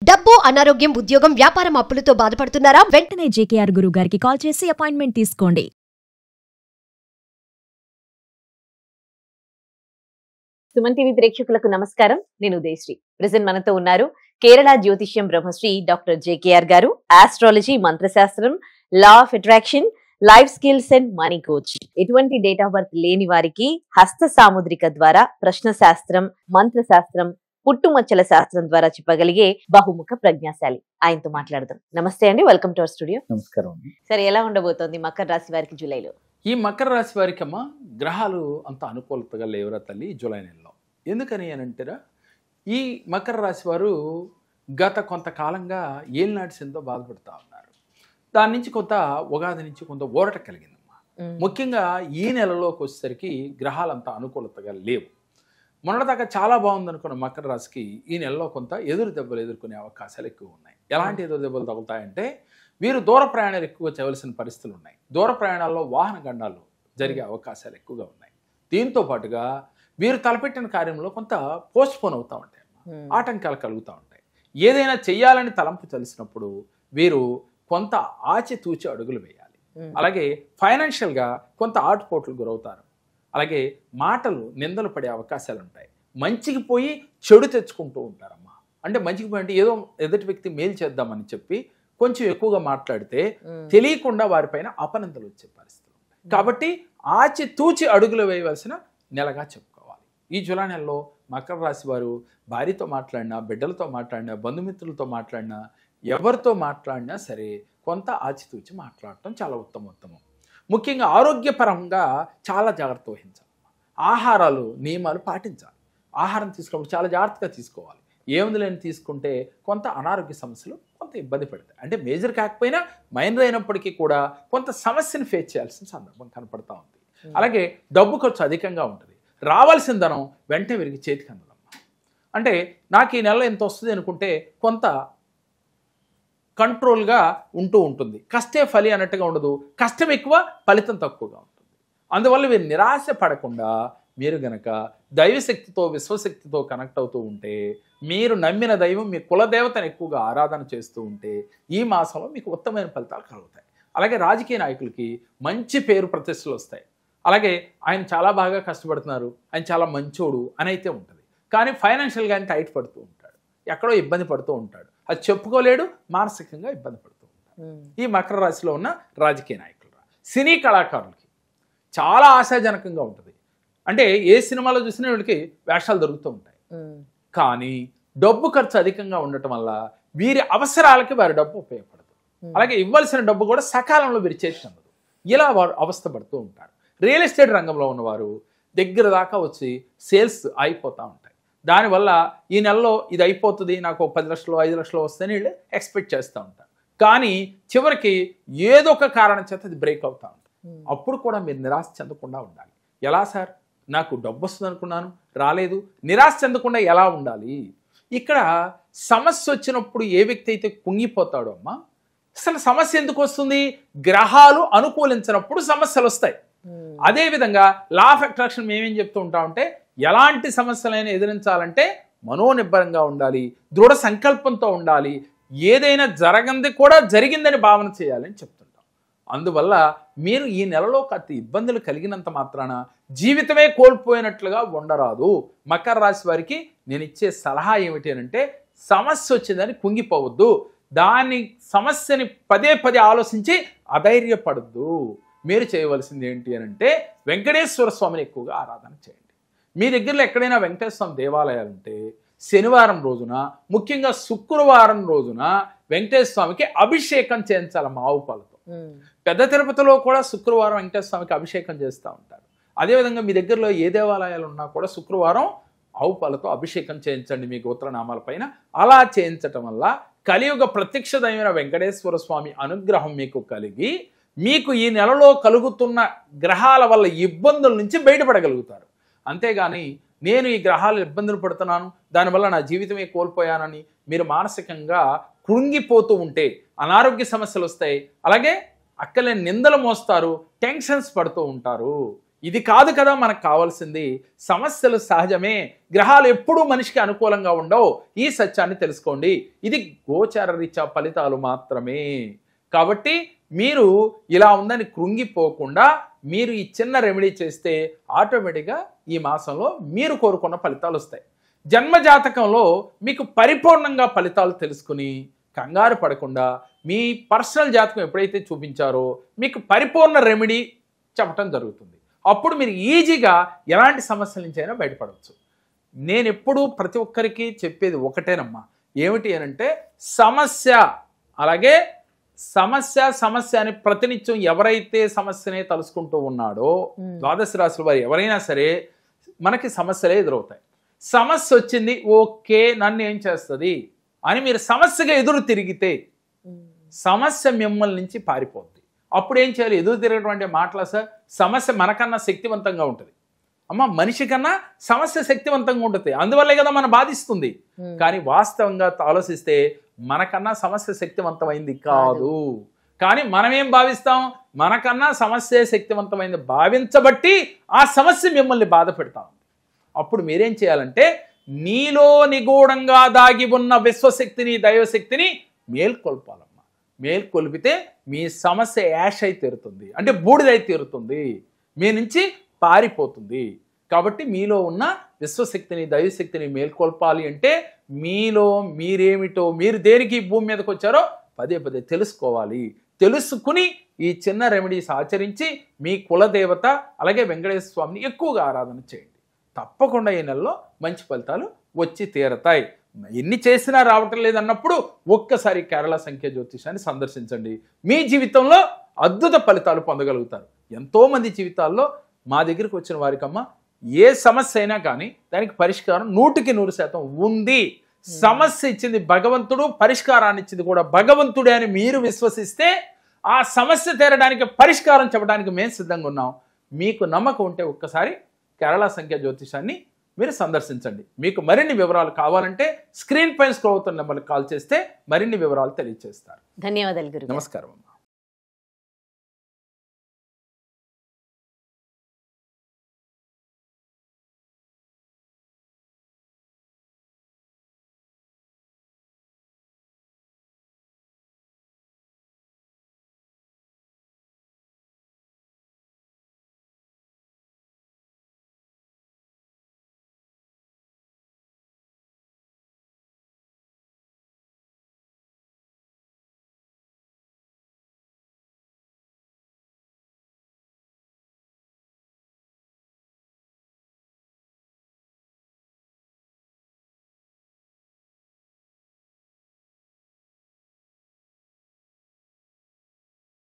డబ్బు, అనారోగ్యం, ఉద్యోగం, వ్యాపారం అప్పులతో బాధపడుతున్నారా? వెంటనే జేకేఆర్ గురువు గారికి కాల్ చేసి అపాయింట్మెంట్ తీసుకోండి. సుమన్ టీవీ ప్రేక్షకులకు నమస్కారం. నేను ఉదయశ్రీ. ప్రెజెంట్ మనతో ఉన్నారు కేరళ జ్యోతిష్యం Brahmashri doctor JKR garu. Astrology, మంత్రశాస్త్రం, law of attraction, life skills and money coach. ఎటువంటి డేట్ ఆఫ్ బర్త్ లేని వారికి హస్త సాముద్రిక ద్వారా ప్రశ్న శాస్త్రం, మంత్రశాస్త్రం, పుట్టుమచ్చల శాస్త్రం ద్వారా చెప్పగలిగే బహుముఖ ప్రజ్ఞాశాలి. ఆయనతో మాట్లాడదాం. నమస్తే అండి, వెల్కమ్ టు అవర్ స్టూడియో. నమస్కారం. సరే, ఎలా ఉండబోతోంది మకర రాశి వారికి జూలైలో? ఈ మకర రాశి వారికి అమ్మ గ్రహాలు అంత అనుకూలతగా లేవరా తల్లి జూలై నెలలో. ఎందుకని అని అంటారా, ఈ మకర రాశి వారు గత కొంతకాలంగా ఏలినాటి శనితో బాధపడుతూ ఉన్నారు. దాని నుంచి కొంత ఉగాది నుంచి కొంత ఊరట కలిగిందమ్మా. ముఖ్యంగా ఈ నెలలోకి వచ్చేసరికి గ్రహాలు అంత అనుకూలతగా లేవు. మొన్నటిదాకా చాలా బాగుంది అనుకున్న మకర రాశికి ఈ నెలలో కొంత ఎదురు దెబ్బలు ఎదుర్కొనే అవకాశాలు ఎక్కువ ఉన్నాయి. ఎలాంటి ఎదురు దెబ్బలు తగులుతాయంటే, వీరు దూర ప్రయాణాలు ఎక్కువ చేయవలసిన పరిస్థితులు ఉన్నాయి. దూర ప్రయాణాల్లో వాహన గండాలు జరిగే అవకాశాలు ఎక్కువగా ఉన్నాయి. దీంతో పాటుగా వీరు తలపెట్టిన కార్యంలో కొంత పోస్ట్పోన్ అవుతూ ఉంటాయి, ఆటంకాలు కలుగుతూ ఉంటాయి. ఏదైనా చెయ్యాలని తలంపు తెలిసినప్పుడు వీరు కొంత ఆచితూచి అడుగులు వేయాలి. అలాగే ఫైనాన్షియల్గా కొంత ఆటుపోట్లు గురవుతారు. అలాగే మాటలు నిందలు పడే అవకాశాలు ఉంటాయి. మంచికి పోయి చెడు తెచ్చుకుంటూ ఉంటారమ్మా. అంటే మంచికి పోయి అంటే ఏదో ఎదుటి వ్యక్తి మేలు చేద్దామని చెప్పి కొంచెం ఎక్కువగా మాట్లాడితే తెలియకుండా వారిపైన అపనిందలు వచ్చే పరిస్థితులు ఉంటాయి. కాబట్టి ఆచితూచి అడుగులు వేయవలసిన నెలగా చెప్పుకోవాలి. ఈ జూలై నెలలో మకర రాశి వారు భార్యతో మాట్లాడినా, బిడ్డలతో మాట్లాడినా, బంధుమిత్రులతో మాట్లాడినా, ఎవరితో మాట్లాడినా సరే కొంత ఆచితూచి మాట్లాడటం చాలా ఉత్తమం. ముఖ్యంగా ఆరోగ్యపరంగా చాలా జాగ్రత్త వహించాలి. ఆహారాలు నియమాలు పాటించాలి. ఆహారం తీసుకున్నప్పుడు చాలా జాగ్రత్తగా తీసుకోవాలి. ఏముంది లేని తీసుకుంటే కొంత అనారోగ్య సమస్యలు కొంత ఇబ్బంది పడతాయి. అంటే మేజర్ కాకపోయినా మైనర్ అయినప్పటికీ కూడా కొంత సమస్యను ఫేస్ చేయాల్సిన సందర్భం కనపడతా ఉంది. అలాగే డబ్బు ఖర్చు అధికంగా ఉంటుంది. రావాల్సిన ధనం వెంటనే వీరికి చేతికి అందదమ్మా. అంటే నాకు ఈ నెలలో ఎంత వస్తుంది అనుకుంటే కొంత కంట్రోల్గా ఉంటూ ఉంటుంది. కష్టే ఫలి అన్నట్టుగా ఉండదు. కష్టం ఎక్కువ, ఫలితం తక్కువగా ఉంటుంది. అందువల్ల వీరు నిరాశ పడకుండా మీరు గనక దైవశక్తితో, విశ్వశక్తితో కనెక్ట్ అవుతూ ఉంటే, మీరు నమ్మిన దైవం మీ కులదేవతను ఎక్కువగా ఆరాధన చేస్తూ ఉంటే ఈ మాసంలో మీకు ఉత్తమమైన ఫలితాలు కలుగుతాయి. అలాగే రాజకీయ నాయకులకి మంచి పేరు ప్రతిష్టలు వస్తాయి. అలాగే ఆయన చాలా బాగా కష్టపడుతున్నారు, ఆయన చాలా మంచోడు అని అయితే ఉంటుంది. కానీ ఫైనాన్షియల్గా ఆయన టైట్ పడుతూ ఉంటాడు, ఎక్కడో ఇబ్బంది పడుతూ ఉంటాడు. అది చెప్పుకోలేడు, మానసికంగా ఇబ్బంది పడుతూ ఉంటాడు. ఈ మకర రాశిలో ఉన్న రాజకీయ నాయకులు, సినీ కళాకారులకి చాలా ఆశాజనకంగా ఉంటుంది. అంటే ఏ సినిమాలో చూసినా వీళ్ళకి వేషాలు దొరుకుతూ ఉంటాయి. కానీ డబ్బు ఖర్చు అధికంగా ఉండటం వల్ల వీరి అవసరాలకి వారి డబ్బు ఉపయోగపడదు. అలాగే ఇవ్వాల్సిన డబ్బు కూడా సకాలంలో వీరి చేతికి అందదు. ఇలా వారు అవస్థ పడుతూ ఉంటారు. రియల్ ఎస్టేట్ రంగంలో ఉన్నవారు దగ్గర దాకా వచ్చి సేల్స్ అయిపోతూ ఉంటాయి. దానివల్ల ఈ నెలలో ఇది అయిపోతుంది, నాకు 10 లక్షలు 5 లక్షలు వస్తాయని వీళ్ళు ఎక్స్పెక్ట్ చేస్తూ ఉంటారు. కానీ చివరికి ఏదో ఒక కారణం చేత అది బ్రేక్ అవుతూ ఉంటుంది. అప్పుడు కూడా మీరు నిరాశ చెందకుండా ఉండాలి. ఎలా సార్, నాకు డబ్బు వస్తుంది అనుకున్నాను, రాలేదు, నిరాశ చెందకుండా ఎలా ఉండాలి? ఇక్కడ సమస్య వచ్చినప్పుడు ఏ వ్యక్తి అయితే కుంగిపోతాడో అమ్మా, అసలు సమస్య ఎందుకు వస్తుంది? గ్రహాలు అనుకూలించినప్పుడు సమస్యలు వస్తాయి. అదేవిధంగా లా ఆఫ్ అట్రాక్షన్ మేమేం చెప్తూ ఉంటామంటే, ఎలాంటి సమస్యలైనా ఎదిరించాలంటే మనోనిబ్బరంగా ఉండాలి, దృఢ సంకల్పంతో ఉండాలి, ఏదైనా జరగంది కూడా జరిగిందని భావన చేయాలని చెప్తుంటాం. అందువల్ల మీరు ఈ నెలలో కత్తి ఇబ్బందులు కలిగినంత మాత్రాన జీవితమే కోల్పోయినట్లుగా ఉండరాదు. మకర రాశి వారికి నేను ఇచ్చే సలహా ఏమిటి అంటే, సమస్య వచ్చిందని కుంగిపోవద్దు. దాని సమస్యని పదే పదే ఆలోచించి అధైర్యపడద్దు. మీరు చేయవలసింది ఏంటి అని అంటే, వెంకటేశ్వర స్వామిని ఎక్కువగా ఆరాధన చేయండి. మీ దగ్గరలో ఎక్కడైనా వెంకటేశ్వర స్వామి దేవాలయాలు ఉంటే శనివారం రోజున, ముఖ్యంగా శుక్రవారం రోజున వెంకటేశ్వర స్వామికి అభిషేకం చేయించాలి ఆవు పాలతో. పెద్ద తిరుపతిలో కూడా శుక్రవారం వెంకటేశ్వర స్వామికి అభిషేకం చేస్తూ ఉంటారు. అదేవిధంగా మీ దగ్గరలో ఏ దేవాలయాలు ఉన్నా కూడా శుక్రవారం ఆవు పాలతో అభిషేకం చేయించండి మీ గోత్రనామాల పైన. అలా చేయించటం వల్ల కలియుగ ప్రత్యక్ష దైవమైన వెంకటేశ్వర స్వామి అనుగ్రహం మీకు కలిగి, మీకు ఈ నెలలో కలుగుతున్న గ్రహాల వల్ల ఇబ్బందుల నుంచి బయటపడగలుగుతారు. అంతేగాని నేను ఈ గ్రహాలు ఇబ్బందులు పడుతున్నాను, దానివల్ల నా జీవితమే కోల్పోయానని మీరు మానసికంగా కృంగిపోతూ ఉంటే అనారోగ్య సమస్యలు వస్తాయి. అలాగే అక్కలేని నిందలు మోస్తారు, టెన్షన్స్ పడుతూ ఉంటారు. ఇది కాదు కదా మనకు కావాల్సింది. సమస్యలు సహజమే, గ్రహాలు ఎప్పుడూ మనిషికి అనుకూలంగా ఉండవు. ఈ సత్యాన్ని తెలుసుకోండి. ఇది గోచార రీత్యా ఫలితాలు మాత్రమే. కాబట్టి మీరు ఇలా ఉందని కృంగిపోకుండా మీరు ఈ చిన్న రెమెడీ చేస్తే ఆటోమేటిక్గా ఈ మాసంలో మీరు కోరుకున్న ఫలితాలు వస్తాయి. జన్మజాతకంలో మీకు పరిపూర్ణంగా ఫలితాలు తెలుసుకుని కంగారు పడకుండా మీ పర్సనల్ జాతకం ఎప్పుడైతే చూపించారో మీకు పరిపూర్ణ రెమెడీ చెప్పడం జరుగుతుంది. అప్పుడు మీరు ఈజీగా ఎలాంటి సమస్యల నుంచి అయినా బయటపడవచ్చు. నేను ఎప్పుడూ ప్రతి ఒక్కరికి చెప్పేది ఒకటేనమ్మా, ఏమిటి అనంటే సమస్య, అలాగే సమస్య అని ప్రతినిత్యం ఎవరైతే సమస్యనే తలుసుకుంటూ ఉన్నాడో ద్వాదశ రాశుల వారు ఎవరైనా సరే మనకి సమస్యలే ఎదురవుతాయి. సమస్య వచ్చింది, ఓకే నన్ను ఏం చేస్తుంది అని మీరు సమస్యగా ఎదురు తిరిగితే సమస్య మిమ్మల్ని నుంచి పారిపోద్ది. అప్పుడు ఏం చేయాలి? ఎదురు తిరగడం అంటే మాటలా సార్? సమస్య మనకన్నా శక్తివంతంగా ఉంటుంది అమ్మ, మనిషి కన్నా సమస్య శక్తివంతంగా ఉంటుంది, అందువల్లే కదా మనం బాధిస్తుంది. కానీ వాస్తవంగా ఆలోచిస్తే మనకన్నా సమస్య శక్తివంతమైంది కాదు. కానీ మనం ఏం భావిస్తాం? మనకన్నా సమస్య శక్తివంతమైంది భావించబట్టి ఆ సమస్య మిమ్మల్ని బాధ పెడతా ఉంది. అప్పుడు మీరేం చేయాలంటే నీలో నిగూఢంగా దాగి ఉన్న విశ్వశక్తిని, దైవశక్తిని మేల్కొల్పాలమ్మా. మేల్కొల్పితే మీ సమస్య యాష్ అయి తీరుతుంది, అంటే బూడిదై తీరుతుంది, మీ నుంచి పారిపోతుంది. కాబట్టి మీలో ఉన్న విశ్వశక్తిని, దైవశక్తిని మేల్కొల్పాలి అంటే మీలో మీరేమిటో, మీరు దేనికి భూమి మీదకి వచ్చారో పదే పదే తెలుసుకోవాలి. తెలుసుకుని ఈ చిన్న రెమెడీస్ ఆచరించి మీ కులదేవత అలాగే వెంకటేశ్వర స్వామిని ఎక్కువగా ఆరాధన చేయండి. తప్పకుండా ఈ నెలలో మంచి ఫలితాలు వచ్చి తీరతాయి. ఎన్ని చేసినా రావటం లేదన్నప్పుడు ఒక్కసారి కేరళ సంఖ్య జ్యోతిషాన్ని సందర్శించండి. మీ జీవితంలో అద్భుత ఫలితాలు పొందగలుగుతారు. ఎంతోమంది జీవితాల్లో మా దగ్గరికి వచ్చిన వారికమ్మా ఏ సమస్య అయినా కానీ దానికి పరిష్కారం 100% ఉంది. సమస్య ఇచ్చింది భగవంతుడు, పరిష్కారాన్ని ఇచ్చింది కూడా భగవంతుడే అని మీరు విశ్వసిస్తే ఆ సమస్య తీరడానికి పరిష్కారం చెప్పడానికి మేము సిద్ధంగా ఉన్నాం. మీకు నమ్మకం ఉంటే ఒక్కసారి కేరళ సంఖ్య జ్యోతిషాన్ని మీరు సందర్శించండి. మీకు మరిన్ని వివరాలు కావాలంటే స్క్రీన్ పైన స్క్రోల్ అవుతున్న నెంబర్కి కాల్ చేస్తే మరిన్ని వివరాలు తెలియజేస్తారు. ధన్యవాదాలు గురుగారు. నమస్కారం.